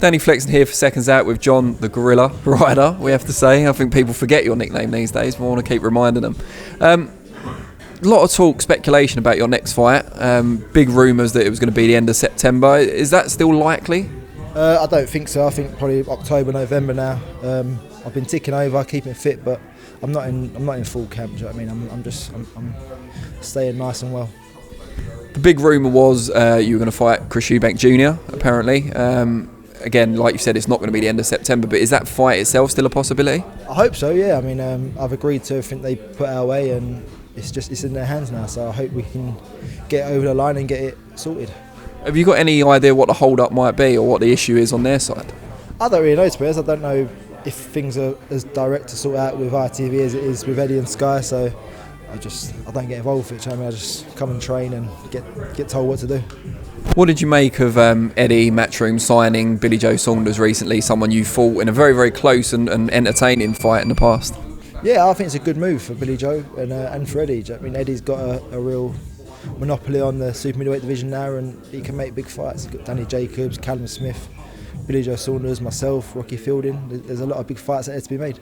Danny Flexen here for Seconds Out with John the Gorilla Ryder, we have to say. I think people forget your nickname these days, but I want to keep reminding them. A lot of talk, speculation about your next fight. Big rumours that it was going to be the end of September. Is that still likely? I don't think so. I think probably October, November now. I've been ticking over, keeping fit, but I'm not in full camp. Do you know what I mean? I'm staying nice and well. The big rumour was you were going to fight Eubank Jr. apparently. Again, like you said, it's not going to be the end of September, but is that fight itself still a possibility? I hope so. Yeah. I mean, I've agreed to everything they put our way, and it's in their hands now. So I hope we can get over the line and get it sorted. Have you got any idea what the hold-up might be or what the issue is on their side? I don't really know, to be honest. I don't know if things are as direct to sort out with ITV as it is with Eddie and Sky. So I don't get involved with it. I just come and train and get told what to do. What did you make of Eddie Matchroom signing Billy Joe Saunders recently, someone you fought in a very, very close and entertaining fight in the past? Yeah, I think it's a good move for Billy Joe and for Eddie. I mean, Eddie's got a real monopoly on the super middleweight division now, and he can make big fights. He's got Danny Jacobs, Callum Smith, Billy Joe Saunders, myself, Rocky Fielding. There's a lot of big fights that are to be made.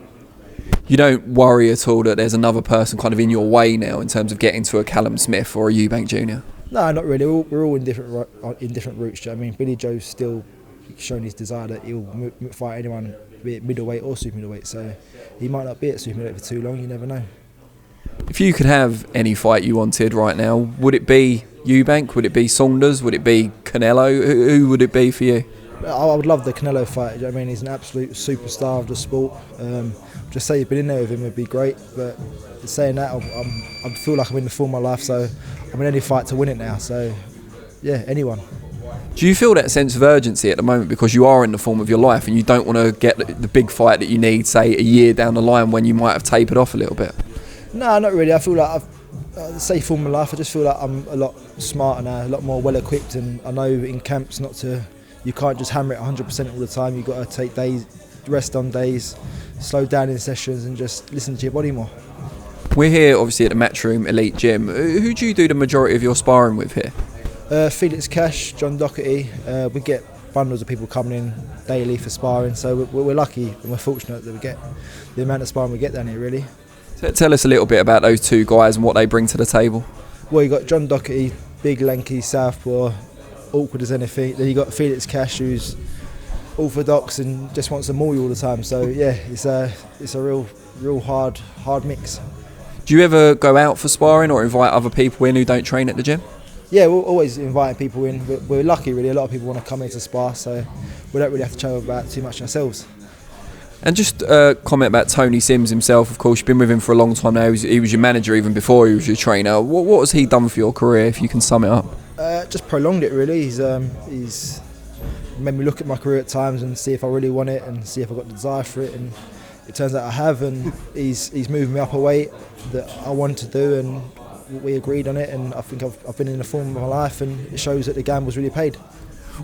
You don't worry at all that there's another person kind of in your way now in terms of getting to a Callum Smith or a Eubank Jr.? No, not really. We're all in different routes. I mean, Billy Joe's still shown his desire that he'll fight anyone, be it middleweight or super middleweight. So he might not be at super middleweight for too long. You never know. If you could have any fight you wanted right now, would it be Eubank? Would it be Saunders? Would it be Canelo? Who would it be for you? I would love the Canelo fight. I mean, he's an absolute superstar of the sport. Just say you've been in there with him would be great. But saying that, I feel like I'm in the form of my life, so I'm in any fight to win it now. So, yeah, anyone. Do you feel that sense of urgency at the moment because you are in the form of your life and you don't want to get the big fight that you need, say, a year down the line when you might have tapered off a little bit? No, not really. I feel like say form of my life. I just feel like I'm a lot smarter now, a lot more well equipped, and I know in camps you can't just hammer it 100% all the time. You've got to take days, rest on days, slow down in sessions, and just listen to your body more. We're here obviously at the Matchroom Elite Gym. Who do you do the majority of your sparring with here? Felix Cash, John Doherty. We get bundles of people coming in daily for sparring, so we're lucky and we're fortunate that we get the amount of sparring we get down here, really. Tell us a little bit about those two guys and what they bring to the table. Well, you got John Doherty, big, lanky southpaw, awkward as anything. Then you got Felix Cash, who's orthodox and just wants to maul you all the time. So yeah, it's a real hard mix. Do you ever go out for sparring or invite other people in who don't train at the gym? Yeah, we're always inviting people in. We're lucky, really. A lot of people want to come in to spar, so we don't really have to travel about too much ourselves. And just a comment about Tony Sims himself. Of course, you've been with him for a long time now. He was your manager even before he was your trainer. What has he done for your career, if you can sum it up? Just prolonged it, really. He's made me look at my career at times and see if I really want it and see if I've got the desire for it. And it turns out I have, and he's moved me up a weight that I wanted to do, and we agreed on it. And I think I've been in the form of my life, and it shows that the gamble's really paid.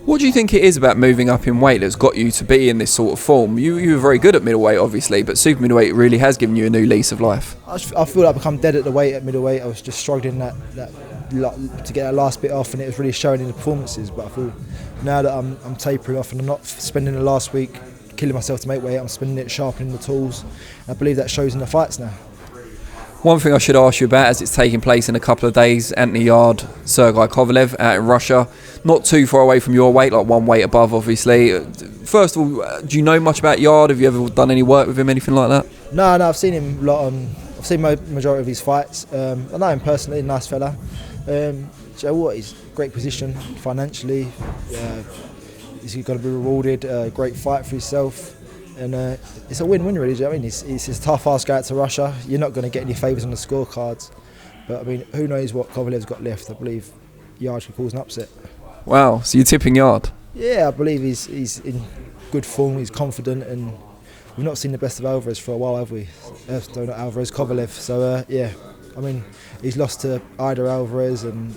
What do you think it is about moving up in weight that's got you to be in this sort of form? You were very good at middleweight, obviously, but super middleweight really has given you a new lease of life. I feel like I've become dead at the weight at middleweight. I was just struggling to get that last bit off, and it was really showing in the performances. But I feel now that I'm tapering off and I'm not spending the last week killing myself to make weight, I'm spending it sharpening the tools. And I believe that shows in the fights now. One thing I should ask you about, as it's taking place in a couple of days, Anthony Yarde, Sergey Kovalev out in Russia. Not too far away from your weight, like one weight above, obviously. First of all, do you know much about Yarde? Have you ever done any work with him, anything like that? No, I've seen him a lot I've seen majority of his fights. I know him personally, nice fella. Do you know what? He's great position financially. He's going to be rewarded. Great fight for himself. And it's a win-win, really. Do you know what I mean? It's a tough ask out to Russia. You're not going to get any favours on the scorecards. But, I mean, who knows what Kovalev's got left. I believe Yarde could cause an upset. Wow, so you're tipping Yarde? Yeah, I believe he's in good form. He's confident, and we've not seen the best of Alvarez for a while, have we? No, not Alvarez, Kovalev. So, yeah, I mean, he's lost to Ida Alvarez and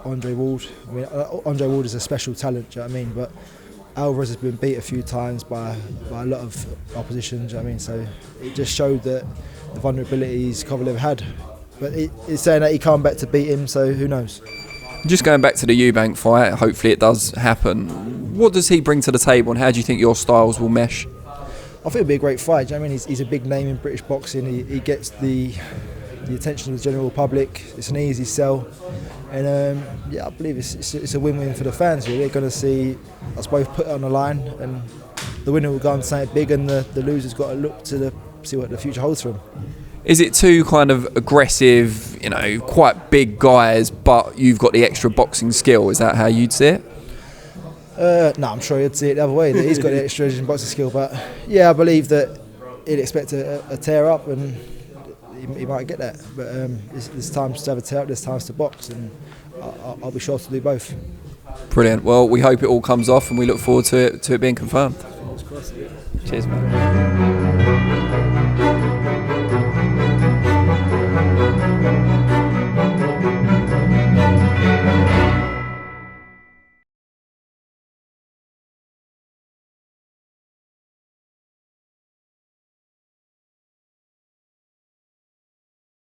Andre Ward. I mean, Andre Ward is a special talent, do you know what I mean? But Alvarez has been beat a few times by a lot of opposition, do you know what I mean? So it just showed that the vulnerabilities Kovalev had. But it's saying that he can't bet to beat him, so who knows? Just going back to the Eubank fight, hopefully it does happen. What does he bring to the table, and how do you think your styles will mesh? I think it'll be a great fight. Do you know what I mean? He's a big name in British boxing. He gets the attention of the general public. It's an easy sell, and I believe it's a win-win for the fans. Really, they're going to see us both put it on the line, and the winner will go and say it big, and the loser's got to look to see what the future holds for him. Is it two kind of aggressive, quite big guys, but you've got the extra boxing skill? Is that how you'd see it? No, I'm sure he'd see it the other way. That he's got the extra boxing skill, but I believe that he'd expect a tear up, and he might get that. But there's times to have a tear up, there's times to box, and I'll be sure to do both. Brilliant. Well, we hope it all comes off, and we look forward to it being confirmed. Cheers, man.